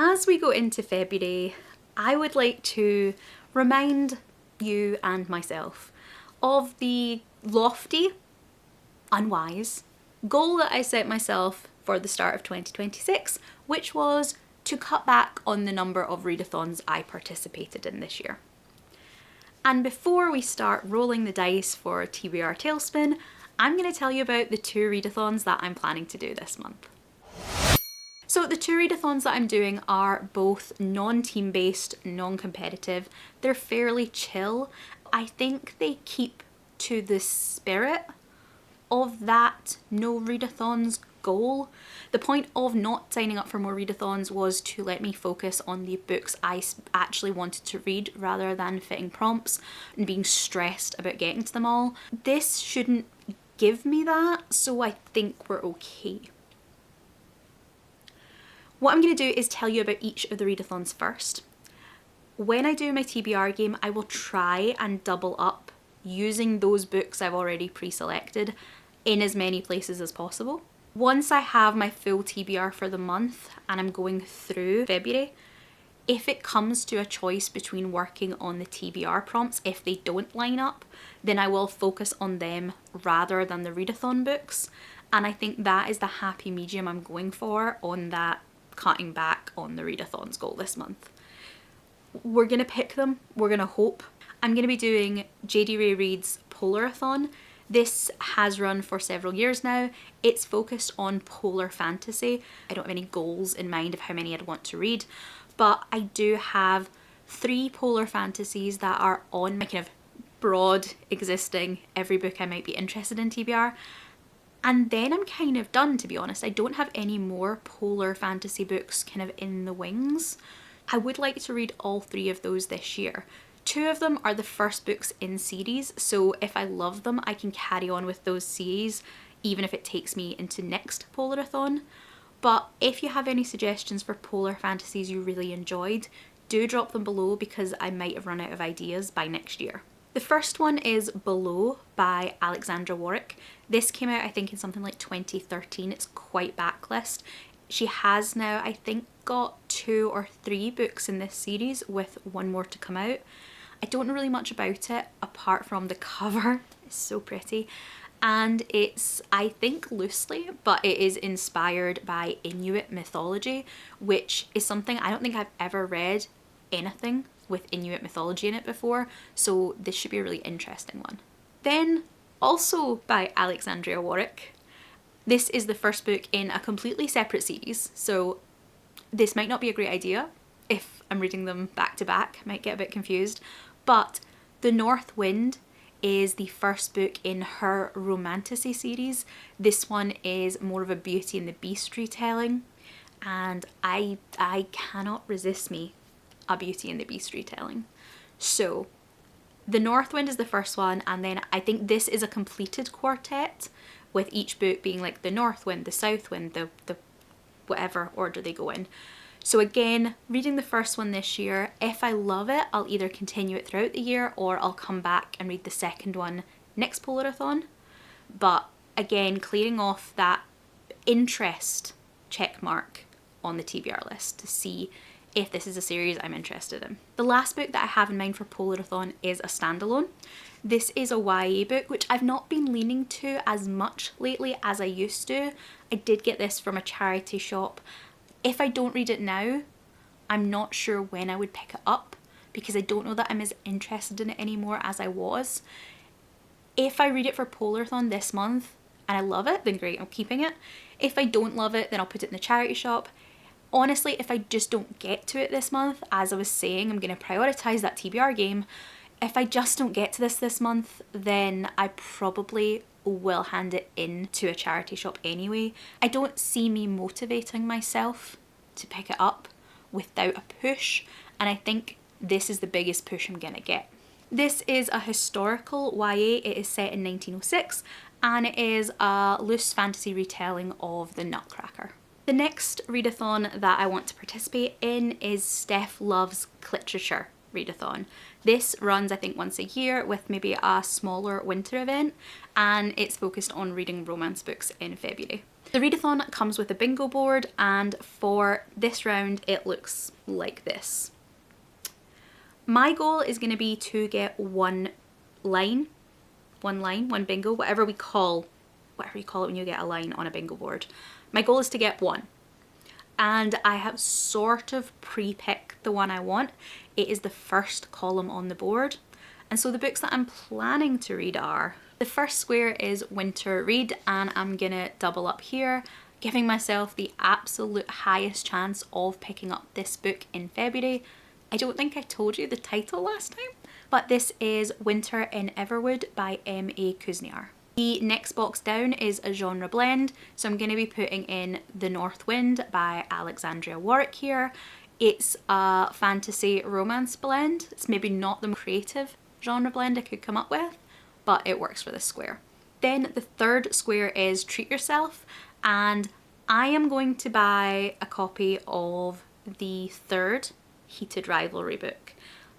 As we go into February, I would like to remind you and myself of the lofty, unwise goal that I set myself for the start of 2026, which was to cut back on the number of readathons I participated in this year. And before we start rolling the dice for TBR Tailspin, I'm going to tell you about the 2 readathons that I'm planning to do this month. So the 2 readathons that I'm doing are both non-team based, non-competitive. They're fairly chill. I think they keep to the spirit of that no readathons goal. The point of not signing up for more readathons was to let me focus on the books I actually wanted to read rather than fitting prompts and being stressed about getting to them all. This shouldn't give me that, so I think we're okay. What I'm going to do is tell you about each of the readathons first. When I do my TBR game, I will try and double up using those books I've already pre-selected in as many places as possible. Once I have my full TBR for the month and I'm going through February, if it comes to a choice between working on the TBR prompts, if they don't line up, then I will focus on them rather than the readathon books. And I think that is the happy medium I'm going for on that cutting back on the readathons goal this month. We're going to pick them, we're going to hope. I'm going to be doing J.D. Ray Reid's Polarathon. This has run for several years now. It's focused on polar fantasy. I don't have any goals in mind of how many I'd want to read, but I do have 3 polar fantasies that are on my kind of broad existing every book I might be interested in TBR. And then I'm kind of done, to be honest. I don't have any more polar fantasy books kind of in the wings. I would like to read all 3 of those this year. 2 of them are the first books in series, so if I love them, I can carry on with those series, even if it takes me into next Polarathon. But if you have any suggestions for polar fantasies you really enjoyed, do drop them below because I might have run out of ideas by next year. The first one is Below by Alexandria Warwick. This came out I think in something like 2013. It's quite backlist. She has now I think got 2 or 3 books in this series with 1 more to come out. I don't know really much about it apart from the cover. It's so pretty. And it's, I think loosely, but it is inspired by Inuit mythology, which is something I don't think I've ever read anything with Inuit mythology in it before, so this should be a really interesting one. Then, also by Alexandria Warwick, this is the first book in a completely separate series, so this might not be a great idea if I'm reading them back to back, I might get a bit confused, but The North Wind is the first book in her romantasy series. This one is more of a Beauty and the Beast retelling, and I cannot resist me a Beauty and the Beast retelling. So The North Wind is the first one, and then I think this is a completed quartet with each book being like the North Wind, the South Wind, the whatever order they go in. So again, reading the first one this year, if I love it, I'll either continue it throughout the year or I'll come back and read the second one next Polarathon. But again, clearing off that interest check mark on the TBR list to see if this is a series I'm interested in. The last book that I have in mind for Polarathon is a standalone. This is a YA book, which I've not been leaning to as much lately as I used to. I did get this from a charity shop. If I don't read it now, I'm not sure when I would pick it up because I don't know that I'm as interested in it anymore as I was. If I read it for Polarathon this month and I love it, then great, I'm keeping it. If I don't love it, then I'll put it in the charity shop. Honestly, if I just don't get to it this month, as I was saying, I'm going to prioritise that TBR game. If I just don't get to this month, then I probably will hand it in to a charity shop anyway. I don't see me motivating myself to pick it up without a push, and I think this is the biggest push I'm going to get. This is a historical YA. It is set in 1906 and it is a loose fantasy retelling of the Nutcracker. The next readathon that I want to participate in is Steph Loves Cliterature readathon. This runs I think once a year with maybe a smaller winter event, and it's focused on reading romance books in February. The readathon comes with a bingo board, and for this round it looks like this. My goal is going to be to get one bingo, whatever you call it when you get a line on a bingo board. My goal is to get one. And I have sort of pre-picked the one I want. It is the first column on the board. And so the books that I'm planning to read are, the first square is Winter Reid, and I'm gonna double up here, giving myself the absolute highest chance of picking up this book in February. I don't think I told you the title last time, but this is Winter in Everwood by M.A. Kuzniar. The next box down is a genre blend, so I'm going to be putting in The North Wind by Alexandria Warwick here. It's a fantasy romance blend. It's maybe not the creative genre blend I could come up with, but it works for this square. Then the third square is Treat Yourself, and I am going to buy a copy of the third Heated Rivalry book.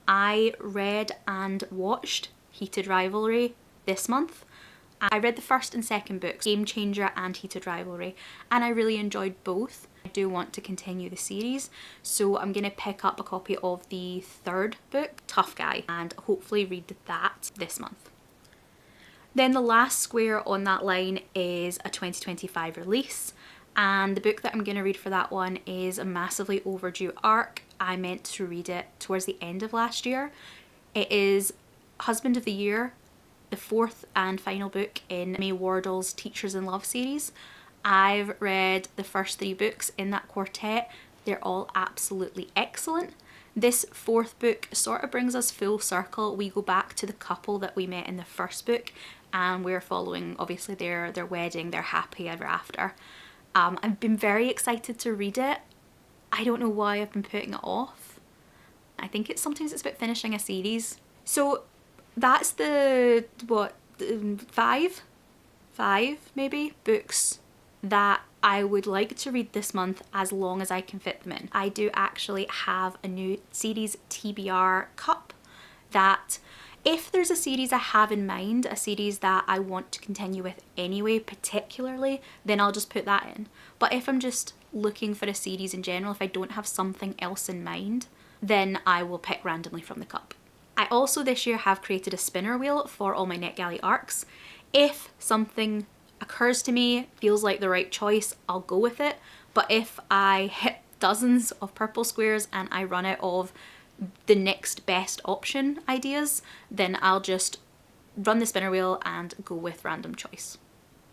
I read and watched Heated Rivalry this month. I read the first and second books, Game Changer and Heated Rivalry, and I really enjoyed both. I do want to continue the series, so I'm going to pick up a copy of the third book, Tough Guy, and hopefully read that this month. Then the last square on that line is a 2025 release, and the book that I'm going to read for that one is a massively overdue arc. I meant to read it towards the end of last year. It is Husband of the Year, the fourth and final book in May Wardell's Teachers in Love series. I've read the first three books in that quartet. They're all absolutely excellent. This fourth book sort of brings us full circle. We go back to the couple that we met in the first book, and we're following obviously their wedding, their happy ever after. I've been very excited to read it. I don't know why I've been putting it off. I think sometimes it's about finishing a series. So that's the, five maybe books that I would like to read this month as long as I can fit them in. I do actually have a new series TBR cup that, if there's a series I have in mind, a series that I want to continue with anyway particularly, then I'll just put that in. But if I'm just looking for a series in general, if I don't have something else in mind, then I will pick randomly from the cup. I also this year have created a spinner wheel for all my NetGalley arcs. If something occurs to me, feels like the right choice, I'll go with it. But if I hit dozens of purple squares and I run out of the next best option ideas, then I'll just run the spinner wheel and go with random choice.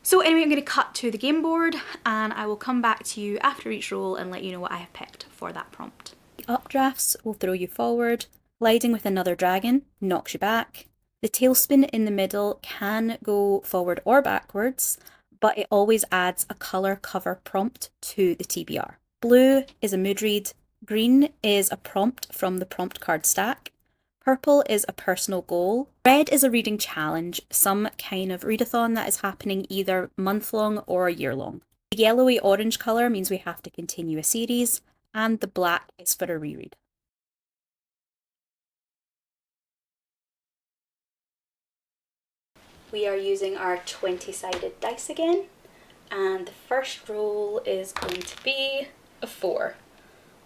So anyway, I'm going to cut to the game board, and I will come back to you after each roll and let you know what I have picked for that prompt. The updrafts will throw you forward. Gliding with another dragon knocks you back. The tailspin in the middle can go forward or backwards, but it always adds a colour cover prompt to the TBR. Blue is a mood read. Green is a prompt from the prompt card stack. Purple is a personal goal. Red is a reading challenge, some kind of readathon that is happening either month-long or year-long. The yellowy orange colour means we have to continue a series, and the black is for a reread. We are using our 20-sided dice again, and the first roll is going to be a 4.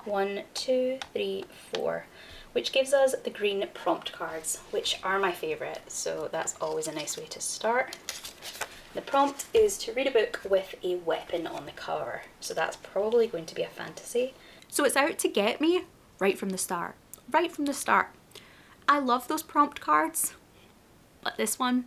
1, 2, 3, 4, which gives us the green prompt cards, which are my favourite, so that's always a nice way to start. The prompt is to read a book with a weapon on the cover, so that's probably going to be a fantasy. So it's out to get me right from the start. Right from the start. I love those prompt cards, but this one.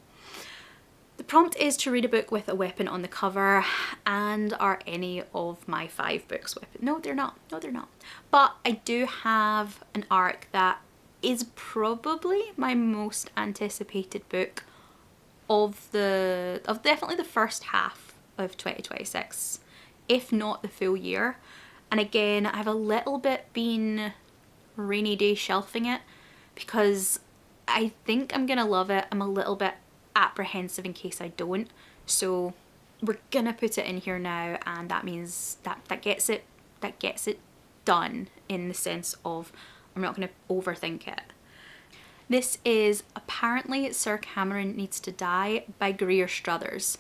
The prompt is to read a book with a weapon on the cover, and are any of my 5 books weapon? No, they're not. No, they're not. But I do have an arc that is probably my most anticipated book of definitely the first half of 2026, if not the full year. And again, I've a little bit been rainy day shelving it because I think I'm gonna love it. I'm a little bit apprehensive in case I don't, so we're gonna put it in here now, and that means that gets it done, in the sense of I'm not gonna overthink it. This is apparently Sir Cameron Needs to Die by Greer Stothers.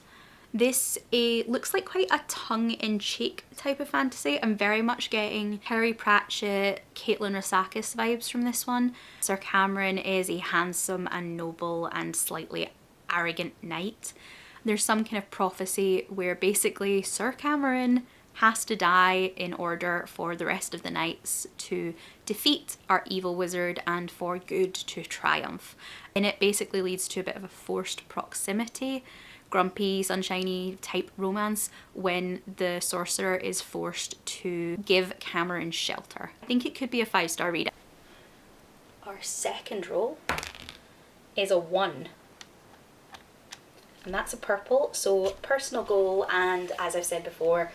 This looks like quite a tongue-in-cheek type of fantasy. I'm very much getting Terry Pratchett, Caitlin Rosakis vibes from this one. Sir Cameron is a handsome and noble and slightly arrogant knight. There's some kind of prophecy where basically Sir Cameron has to die in order for the rest of the knights to defeat our evil wizard and for good to triumph. And it basically leads to a bit of a forced proximity, grumpy, sunshiny type romance when the sorcerer is forced to give Cameron shelter. I think it could be a 5-star read. Our second roll is a 1. And that's a purple, so personal goal, and as I've said before,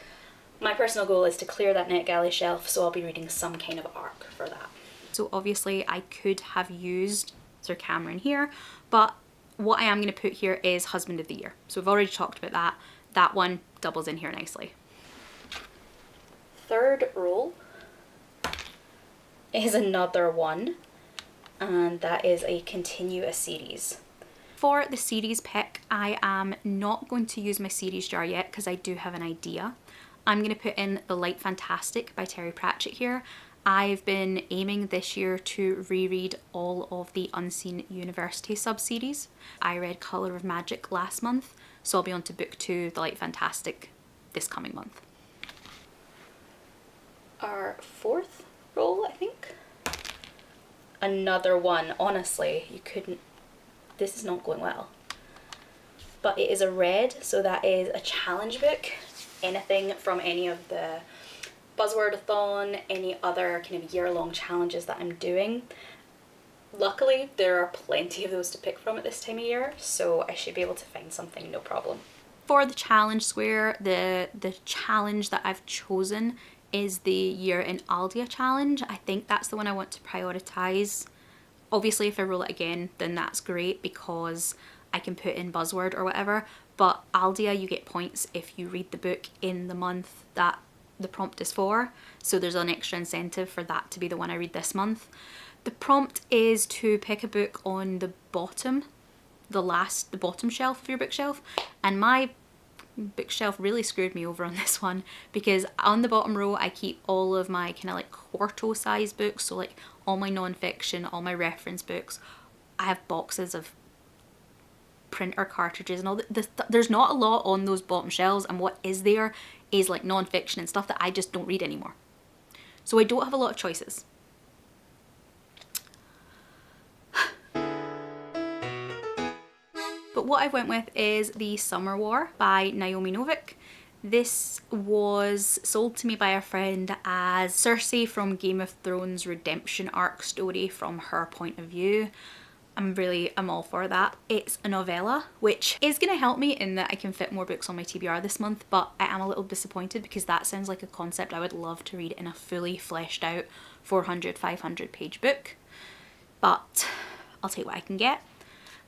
my personal goal is to clear that NetGalley shelf, so I'll be reading some kind of arc for that. So obviously I could have used Sir Cameron here, but what I am going to put here is Husband of the Year. So we've already talked about that. That one doubles in here nicely. Third roll is another 1, and that is a continue a series. For the series pick, I am not going to use my series jar yet because I do have an idea. I'm going to put in The Light Fantastic by Terry Pratchett here. I've been aiming this year to reread all of the Unseen University sub-series. I read Colour of Magic last month, so I'll be on to book 2, The Light Fantastic, this coming month. Our fourth roll, I think. Another 1. Honestly, you couldn't... This is not going well. But it is a red, so that is a challenge book. Anything from any of the Buzzwordathon, any other kind of year-long challenges that I'm doing. Luckily, there are plenty of those to pick from at this time of year, so I should be able to find something, no problem. For the challenge square, the challenge that I've chosen is the Year in Aldea challenge. I think that's the one I want to prioritise. Obviously, if I roll it again, then that's great because I can put in Buzzword or whatever, but Aldea, you get points if you read the book in the month that the prompt is for, so there's an extra incentive for that to be the one I read this month. The prompt is to pick a book on the bottom, the bottom shelf of your bookshelf, and my bookshelf really screwed me over on this one because on the bottom row I keep all of my kind of like quarto size books, so like all my non-fiction, all my reference books. I have boxes of printer cartridges and all there's not a lot on those bottom shelves, and what is there is like non-fiction and stuff that I just don't read anymore, so I don't have a lot of choices. But what I went with is The Summer War by Naomi Novik. This was sold to me by a friend as Cersei from Game of Thrones redemption arc story from her point of view. I'm all for that. It's a novella, which is going to help me in that I can fit more books on my TBR this month, but I am a little disappointed because that sounds like a concept I would love to read in a fully fleshed out 400-500 page book. But I'll take what I can get.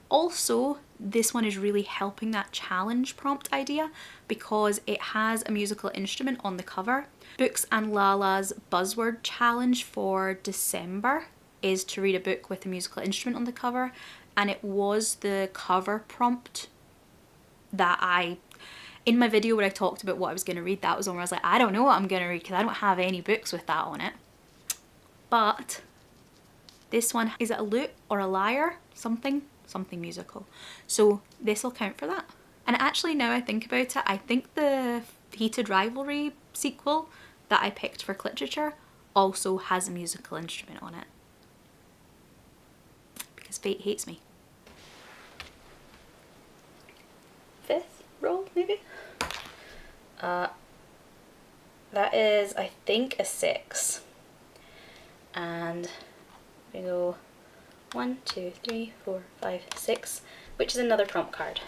Also, this one is really helping that challenge prompt idea because it has a musical instrument on the cover. Books and Lala's Buzzword challenge for December is to read a book with a musical instrument on the cover, and it was the cover prompt that in my video where I talked about what I was going to read, that was one where I was like, I don't know what I'm going to read because I don't have any books with that on it. But this one, is it a lute or a lyre? Something musical. So this will count for that. And actually, now I think about it, I think the Heated Rivalry sequel that I picked for Cliterature also has a musical instrument on it. Because fate hates me. Fifth roll, maybe? That is, I think, a 6. And we go 1, 2, 3, 4, 5, 6, which is another prompt card.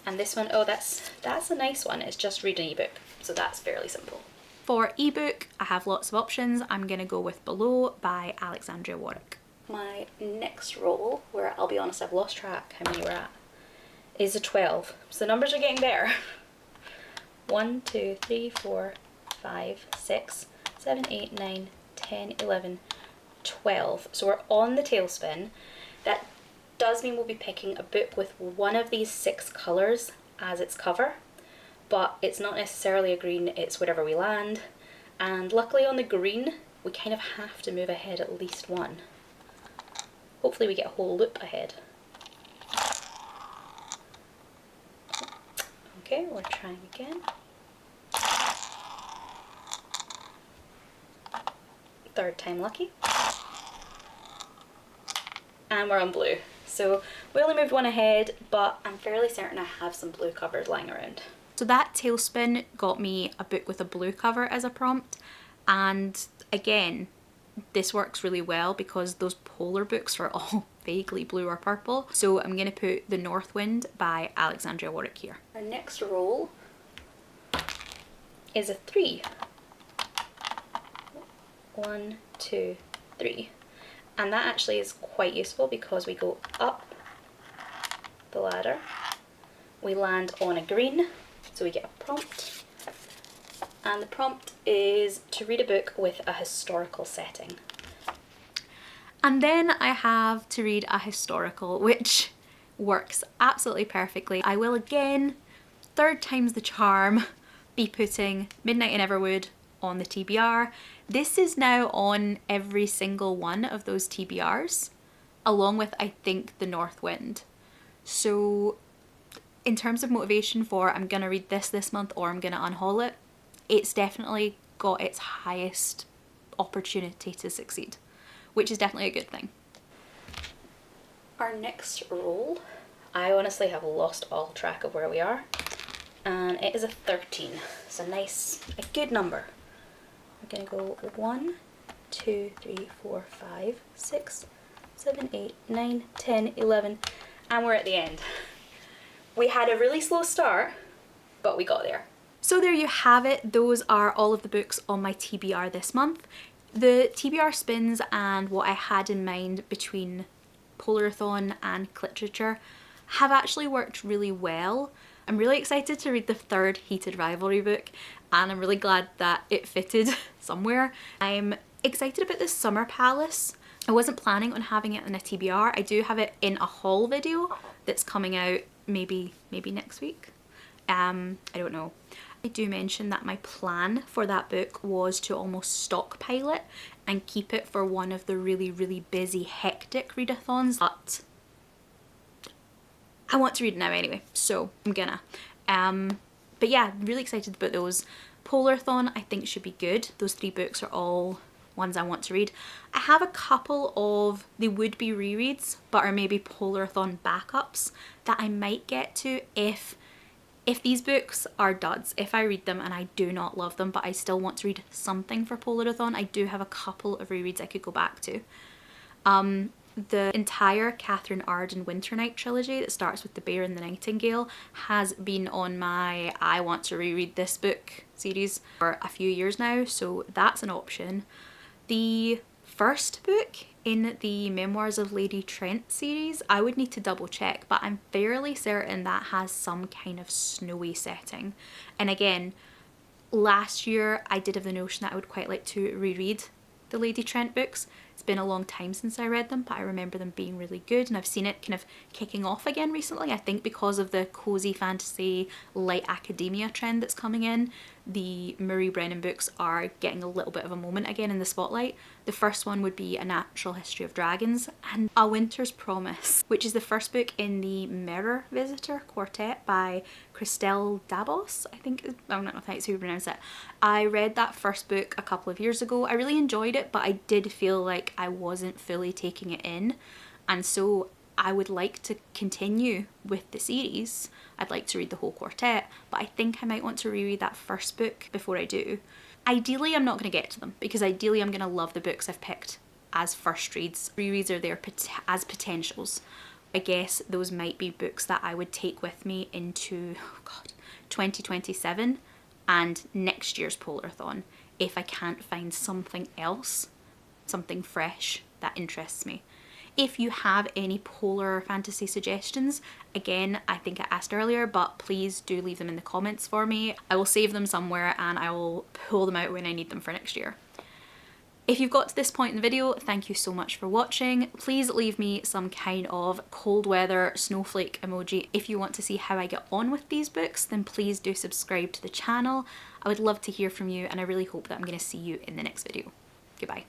And this one, oh, that's a nice one. It's just read an ebook, so that's fairly simple. For ebook, I have lots of options. I'm gonna go with Below by Alexandria Warwick. My next roll, where I'll be honest, I've lost track how many we're at, is a 12. So the numbers are getting better. 1, 2, 3, 4, 5, 6, 7, 8, 9, 10, 11, 12. So we're on the tailspin. That does mean we'll be picking a book with one of these 6 colours as its cover, but it's not necessarily a green, it's wherever we land. And luckily on the green, we kind of have to move ahead at least one. Hopefully we get a whole loop ahead. Okay, we're trying again. Third time lucky. And we're on blue. So we only moved one ahead, but I'm fairly certain I have some blue covers lying around. So that Tailspin got me a book with a blue cover as a prompt, and again, this works really well because those polar books are all vaguely blue or purple. So I'm going to put The North Wind by Alexandria Warwick here. Our next roll is a 3. 1, 2, 3. And that actually is quite useful because we go up the ladder, we land on a green, so we get a prompt. And the prompt is to read a book with a historical setting. And then I have to read a historical, which works absolutely perfectly. I will again, third time's the charm, be putting Midnight in Everwood on the TBR. This is now on every single one of those TBRs, along with, I think, The North Wind. So in terms of motivation for I'm gonna read this month or I'm gonna unhaul it, it's definitely got its highest opportunity to succeed, which is definitely a good thing. Our next roll, I honestly have lost all track of where we are, and it is a 13. It's a good number. We're gonna go 1, 2, 3, 4, 5, 6, 7, 8, 9, 10, 11, and we're at the end. We had a really slow start, but we got there. So there you have it. Those are all of the books on my TBR this month. The TBR spins and what I had in mind between Polarathon and Cliterature have actually worked really well. I'm really excited to read the 3rd Heated Rivalry book, and I'm really glad that it fitted somewhere. I'm excited about this Summer Palace. I wasn't planning on having it in a TBR. I do have it in a haul video that's coming out maybe next week. I don't know. I do mention that my plan for that book was to almost stockpile it and keep it for one of the really busy hectic readathons, but I want to read it now anyway, so I'm gonna. But yeah, really excited about those. Polarathon I think should be good. Those 3 books are all ones I want to read. I have a couple of the would-be rereads, but are maybe Polarathon backups that I might get to if these books are duds. If I read them and I do not love them, but I still want to read something for Polarathon, I do have a couple of rereads I could go back to. The entire Catherine Arden Winternight trilogy that starts with The Bear and the Nightingale has been on my I want to reread this book series for a few years now, so that's an option. The first book in the Memoirs of Lady Trent series, I would need to double check, but I'm fairly certain that has some kind of snowy setting. And again, last year I did have the notion that I would quite like to reread the Lady Trent books. It's been a long time since I read them, but I remember them being really good, and I've seen it kind of kicking off again recently. I think because of the cozy fantasy, light academia trend that's coming in, the Marie Brennan books are getting a little bit of a moment again in the spotlight. The first one would be A Natural History of Dragons and A Winter's Promise, which is the first book in the Mirror Visitor quartet by Christelle Dabos, I think. I don't know if that's how you pronounce it. I read that first book a couple of years ago. I really enjoyed it, but I did feel like I wasn't fully taking it in, and so I would like to continue with the series. I'd like to read the whole quartet, but I think I might want to reread that first book before I do. Ideally, I'm not going to get to them, because ideally I'm going to love the books I've picked as first reads. Rereads are there as potentials. I guess those might be books that I would take with me into 2027 and next year's Polarathon if I can't find something else, something fresh that interests me. If you have any polar fantasy suggestions, again, I think I asked earlier, but please do leave them in the comments for me. I will save them somewhere and I will pull them out when I need them for next year. If you've got to this point in the video, thank you so much for watching. Please leave me some kind of cold weather snowflake emoji. If you want to see how I get on with these books, then please do subscribe to the channel. I would love to hear from you, and I really hope that I'm going to see you in the next video. Goodbye.